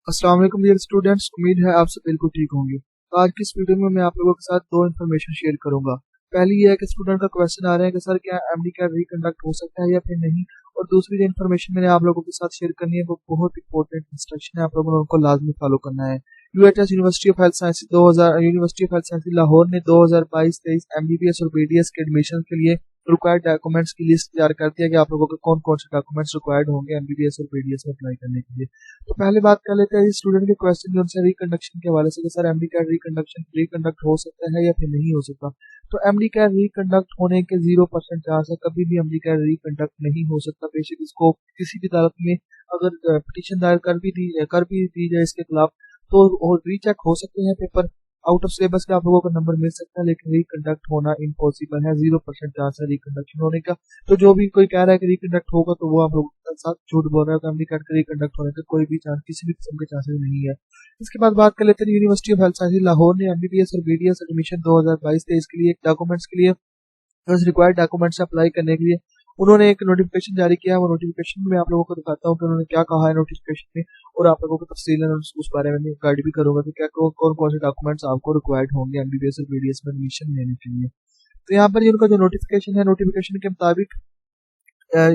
अस्सलाम वालेकुम dear students, उम्मीद है आप सब बिल्कुल ठीक होंगे। तो आज की इस वीडियो में मैं आप लोगों के साथ दो इन्फॉर्मेशन शेयर करूंगा। पहली ये है कि स्टूडेंट का क्वेश्चन आ रहा है कि सर क्या एमडी का रिकंडक्ट हो सकता है या फिर नहीं। और दूसरी जो इन्फॉर्मेशन मैंने आप लोगों के साथ शेयर करनी है वो बहुत इंपॉर्टेंट इंस्ट्रक्शन है, आप लोगों ने उनको लाजमी फॉलो करना है। UHS university of health science 2000 university of health science Lahore ने 2022-23 एमबीबीएस और बीडीएस के एडमिशन के लिए रिक्वायर्ड डॉक्यूमेंट्स की लिस्ट तैयार कर दिया कि आप लोगों के कौन कौन से डॉक्यूमेंट्स रिक्वायर्ड होंगे एमबीबीएस और बीडीएस में अप्लाई करने के लिए। तो पहले बात कर लेते हैं स्टूडेंट के क्वेश्चन जो उनसे रिकंडक्शन के हवाले से कि सर एमडी का रिकंडक्ट हो सकता है या फिर नहीं हो सकता। तो एमडी का रिकंडक्ट होने के 0% चांस है, कभी भी एमडी का रिकंडक्ट नहीं हो सकता। बेशक इसको किसी भी अदालत में अगर पिटीशन दायर कर भी दी जाए इसके खिलाफ तो रीचेक हो सकते हैं पेपर, आउट ऑफ सिलेबस के आप लोगों को नंबर मिल सकता है, लेकिन रिकंडक्ट होना इम्पॉसिबल है। 0% चांस है रिकंडक्शन होने का। तो जो भी कोई कह रहा है कि रिकंडक्ट होगा तो वो आप लोगों के साथ झूठ बोल रहा है। एमडी का रिकंडक्ट होने का कोई भी चांस, किसी भी किस्म के चांसेस नहीं है। इसके बाद बात कर लेते हैं university of health science Lahore ने एमबीबीएस और बीडीएस एडमिशन 2022-23 के लिए डॉक्यूमेंट्स के लिए रिक्वायर्ड डॉक्यूमेंट्स अप्लाई करने के लिए उन्होंने एक नोटिफिकेशन जारी किया है। वो नोटिफिकेशन में आप लोगों को दिखाता हूँ कि उन्होंने क्या कहा है नोटिफिकेशन में, और आप लोगों को तफसीलन उस बारे में गाइड भी करूंगा कि क्या कौन कौन से डॉक्यूमेंट्स आपको रिक्वायर्ड होंगे एमबीबीएस और बीडीएस में एडमिशन लेने के लिए। तो यहाँ पर उनका जो नोटिफिकेशन है, नोटिफिकेशन के मुताबिक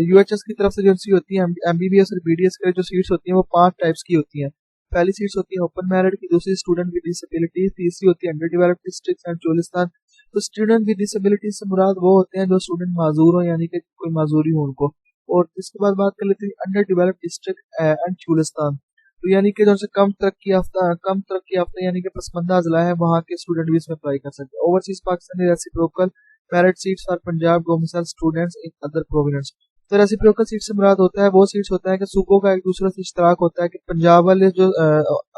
यूएचएस की तरफ से जो सी होती है एमबीबीएस और बीडीएस के जो सीट्स होती हैं वो 5 टाइप्स की होती हैं। पहली सीट्स होती है ओपन मेरिट की, दूसरी स्टूडेंट विद डिसेबिलिटी, तीसरी होती है under developed district and Cholistan. तो स्टूडेंट विद डिसेबिलिटी से मुराद वो होते हैं जो स्टूडेंट माजूर हो, यानी कि कोई माजूरी हो उनको। और इसके बाद बात कर लेते हैं under developed district and Cholistan. तो यानी कि जो से कम तरक्की याफ्ता यानी कि पसमंदा जिला है, वहाँ के स्टूडेंट भी इसमें अप्लाई कर सकते हैं। Overseas Pakistani reciprocal merit seats for Punjab domicile students in other province. तो रेसिप्रोकल सीट से मुराद होता है वो सीट्स होता है कि सूबों का एक दूसरे से इश्तराक होता है कि पंजाब वाले जो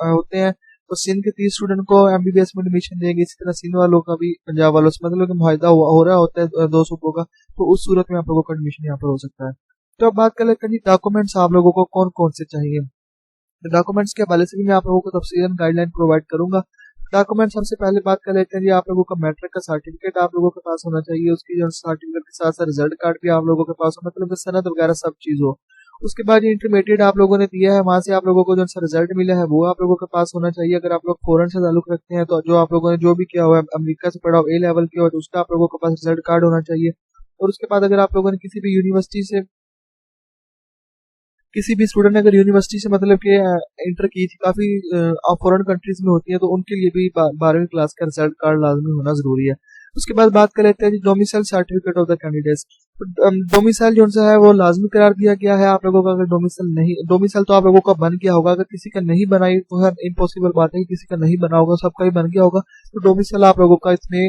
होते हैं तो सिंध के 30 स्टूडेंट को एमबीबीएस में एडमिशन देंगे, इसी तरह सिंध वालों का भी पंजाब वालों से मतलब कि मुआहदा हो रहा होता है दो सूबों का। तो उस सूरत में आप लोगों का एडमिशन यहाँ पर हो सकता है। तो अब बात कर लेते हैं डॉक्यूमेंट्स आप लोगों को कौन कौन से चाहिए। डॉक्यूमेंट्स के हवाले से भी मैं आप लोगों को तफसीलन गाइडलाइन प्रोवाइड करूंगा। डॉक्यूमेंट सबसे पहले बात कर लेते हैं जी, आप लोगों का मैट्रिक का सर्टिफिकेट आप लोगों के पास होना चाहिए। उसकी जो सर्टिफिकेट के साथ साथ रिजल्ट कार्ड भी आप लोगों के पास हो, मतलब सनद वगैरह सब चीज हो। उसके बाद इंटरमीडिएट आप लोगों ने दिया है, वहां से आप लोगों को जो रिजल्ट मिला है वो आप लोगों के पास होना चाहिए। अगर आप लोग फॉरेन से ताल्लुक रखते हैं तो जो आप लोगों ने जो भी किया हुआ है, अमेरिका से पढ़ा हो, ए लेवल किया हो, तो उसका आप लोगों के पास रिजल्ट कार्ड होना चाहिए। और उसके बाद अगर आप लोगों ने किसी भी स्टूडेंट ने अगर यूनिवर्सिटी से मतलब कि इंटर की थी, काफी फॉरेन कंट्रीज में होती है, तो उनके लिए भी 12वीं क्लास का रिजल्ट कार्ड लाजमी होना जरूरी है। उसके बाद बात कर लेते हैं domicile certificate of the candidates. Domicile जो है वो लाजमी करार दिया गया है आप लोगों का। अगर डोमिसाइल तो आप लोगों का बन गया होगा, अगर किसी का नहीं बनाई तो हर इम्पॉसिबल बात है कि किसी का नहीं बना होगा, सबका ही बन गया होगा। तो डोमिसाइल आप लोगों का इसमें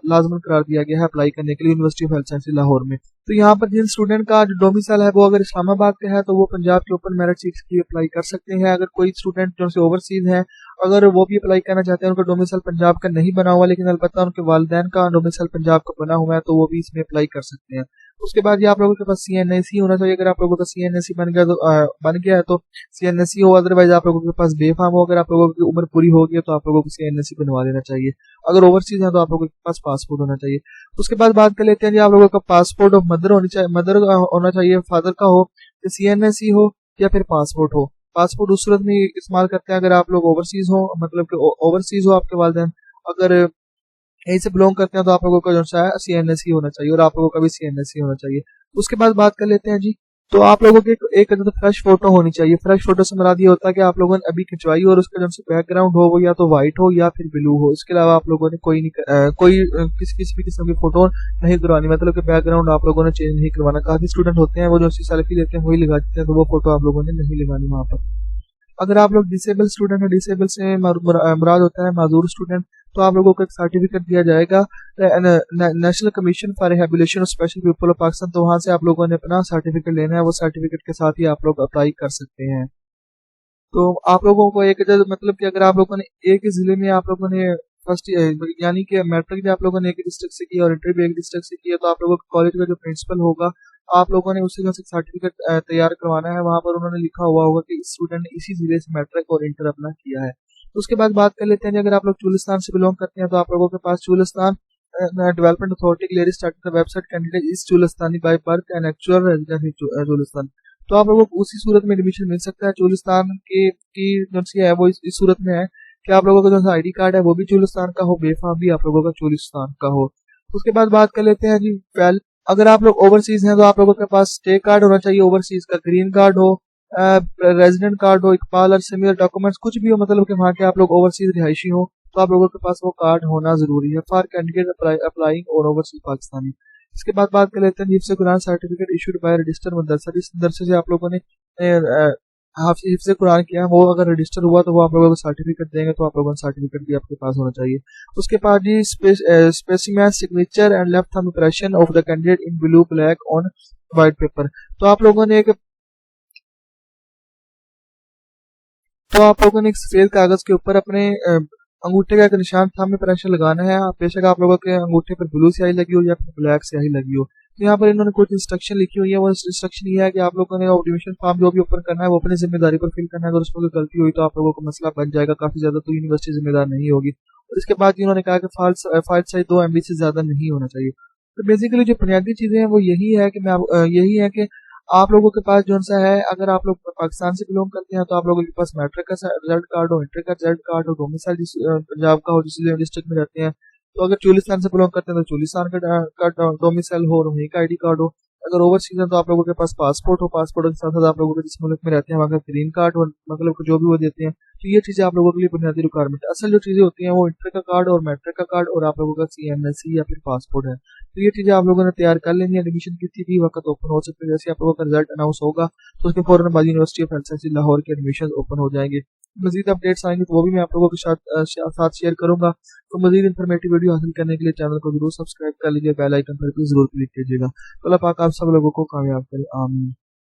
लाजमी करार दिया गया है अप्लाई करने के लिए university of health science Lahore में। तो यहाँ पर जिन स्टूडेंट का जो डोमिसाइल है वो अगर इस्लामाबाद का है तो वो पंजाब के ओपन मेरिट सीट्स की अप्लाई कर सकते हैं। अगर कोई स्टूडेंट जो से ओवरसीज है, अगर वो भी अप्लाई करना चाहते हैं, उनका डोमिसाइल पंजाब का नहीं बना हुआ लेकिन अलबत्ता उनके वालिदैन का डोमिसाइल पंजाब का बना हुआ है, तो वो भी इसमें अप्लाई कर सकते हैं। उसके बाद ये आप लोगों के पास सीएनएसी होना चाहिए। अगर आप लोगों का सीएनएसी बन गया है तो सीएनएसी हो, अदरवाइज आप लोगों के पास बेफाम हो, अगर आप लोगों की उम्र पूरी हो गई है तो आप लोगों को सीएनएसी बनवा लेना चाहिए। अगर ओवरसीज है तो आप लोगों के पास पासपोर्ट होना चाहिए। उसके बाद बात कर लेते हैं जी, आप लोगों का पासपोर्ट ऑफ मदर होना चाहिए, फादर का हो, सीएनएसी हो या फिर पासपोर्ट हो। पासपोर्ट उस सूरत में इस्तेमाल करते हैं अगर आप लोग ओवरसीज हो, मतलब कि ओवरसीज हो आपके वालिदैन, अगर यहीं से बिलोंग करते हैं तो आप लोगों का जो है सीएनएसई होना चाहिए, और आप लोगों का भी सीएनएसई होना चाहिए। उसके बाद बात कर लेते हैं जी, तो आप लोगों की एक फ्रेश फोटो होनी चाहिए। फ्रेश फोटो से मुराद ये होता है कि आप लोगों ने अभी खिंचवाई और उसका जो बैकग्राउंड हो वो या तो व्हाइट हो या फिर ब्लू हो। इसके अलावा आप लोगों ने किसी भी किस्म की फोटो नहीं करवानी, मतलब कि बैकग्राउंड आप लोगों ने चेंज नहीं करवाना। काफी स्टूडेंट होते हैं वो जो सेल्फी लेते हैं वही लगा देते हैं, तो वो फोटो आप लोगों ने नहीं लगानी वहां पर। अगर आप लोग डिसेबल स्टूडेंट है, डिसेबल से मुराद होता है माजूर स्टूडेंट, तो आप लोगों को एक सर्टिफिकेट दिया जाएगा national commission for rehabilitation of special people of Pakistan. तो वहां से आप लोगों ने अपना सर्टिफिकेट लेना है, वो सर्टिफिकेट के साथ ही आप लोग अप्लाई कर सकते हैं। तो आप लोगों को मतलब कि अगर आप लोगों ने एक ही जिले में आप लोगों ने फर्स्ट यानी कि मैट्रिक भी आप लोगों ने एक डिस्ट्रिक्ट से किया और इंटर भी एक डिस्ट्रिक्ट से किया, तो आप लोगों के कॉलेज का जो प्रिंसिपल होगा, आप लोगों ने उससे जो सर्टिफिकेट तैयार करवाना है। वहां पर उन्होंने लिखा हुआ होगा कि स्टूडेंट ने इसी जिले से मैट्रिक और इंटर अपना किया है। तो उसके बाद बात कर लेते हैं, अगर आप लोग चुलिस्तान से बिलोंग करते हैं तो आप लोगों के पास Cholistan development authority clear start the website candidate is Cholistani by birth and actual residence in Cholistan. तो आप लोगों को उसी सूरत में एडमिशन मिल सकता है। चोलिस्तान की जो सी है वो इस सूरत में है कि आप लोगों का जो आईडी कार्ड है वो भी चोलिस्तान का हो, बेफाम भी आप लोगों का चोलिस्तान का हो। उसके बाद बात कर लेते हैं जी वेल, अगर आप लोग ओवरसीज हैं तो आप लोगों के पास स्टे कार्ड होना चाहिए, ओवरसीज का ग्रीन कार्ड हो, रेजिडेंट कार्ड हो, इकबाल और सिमिलर डॉक्यूमेंट्स कुछ भी हो, मतलब कि वहाँ के आप लोग ओवरसीज रिहायशी हो, तो आप लोगों के पास वो कार्ड होना जरूरी है for candidate applying or overseas Pakistani. इसके बाद बात कर लेते हैं हिफ्ज़ Quran certificate issued by register मदरसा। जिस मदरसे से आप लोगों ने हिफ्ज़ कुरान किया है वो अगर रजिस्टर हुआ तो वो आप लोगों को सर्टिफिकेट देंगे, तो आप लोगों का सर्टिफिकेट भी आपके पास होना चाहिए। उसके बाद G specimen signature and left thumb impression of the candidate in blue black on white paper. तो आप लोगों ने एक सफेद कागज के ऊपर अपने अंगूठे का एक निशान थंब इंप्रेशन लगाना है। बेशक आप लोगों के अंगूठे पर ब्लू स्याही लगी हो या फिर ब्लैक स्याही लगी हो। तो यहाँ पर इन्होंने कुछ इंस्ट्रक्शन लिखी हुई है। वो इंस्ट्रक्शन ये है कि आप लोगों ने एडमिशन फॉर्म जो भी ओपन करना है वो अपनी जिम्मेदारी पर फिल करना है। अगर उसमें कोई गलती हुई तो आप लोगों को मसला बन जाएगा काफी ज्यादा, तो यूनिवर्सिटी जिम्मेदार नहीं होगी। और इसके बाद इन्होंने कहा कि फाइल साइज 2 MB से ज्यादा नहीं होना चाहिए। तो बेसिकली जो बुनियादी चीजें हैं वो यही है कि आप लोगों के पास जो सा है, अगर आप लोग पाकिस्तान से बिलोंग करते हैं तो आप लोगों के पास मैट्रिक का रिजल्ट कार्ड हो, इंटर का रिजल्ट कार्ड हो, डोमिसाइल पंजाब का हो जिस डिस्ट्रिक्ट में रहते हैं। तो अगर चोलिस्तान से बिलोंग करते हैं तो चोलिस्तान का डोमिसाइल हो और वहीं का आईडी कार्ड हो। अगर ओवरसीज है तो आप लोगों के पास पासपोर्ट हो, पासपोर्ट के साथ साथ आप लोगों के जिस मुल्क में रहते हैं वहाँ का ग्रीन कार्ड हो, मतलब जो भी वो देते हैं। तो ये चीजें आप लोगों के लिए बुनियादी रिक्वायरमेंट है। असल जो चीजें होती हैं वो इंटर का कार्ड और मैट्रिक का कार्ड और आप लोगों का CMSE या फिर पासपोर्ट है। तो ये चीजें आप लोगों ने तैयार कर लेनी है। एडमिशन किसी भी वक्त ओपन हो सकते हैं। जैसे आप लोगों का रिजल्ट अनाउंस होगा तो उसके फौरन बाद यूनिवर्सिटी ऑफ हेल्थ लाहौर के एडमिशन ओपन हो जाएंगे। मजीद अपडेट्स आएंगे तो वो भी मैं आप लोगों के साथ शेयर करूंगा। तो मजीद इन्फॉर्मेटिव वीडियो हासिल करने के लिए चैनल को जरूर सब्सक्राइब कर लीजिए, बेल आइकन पर भी जरूर क्लिक कीजिएगा। तो अल्लाह पाक आप सब लोगों को कामयाब करे, आमीन।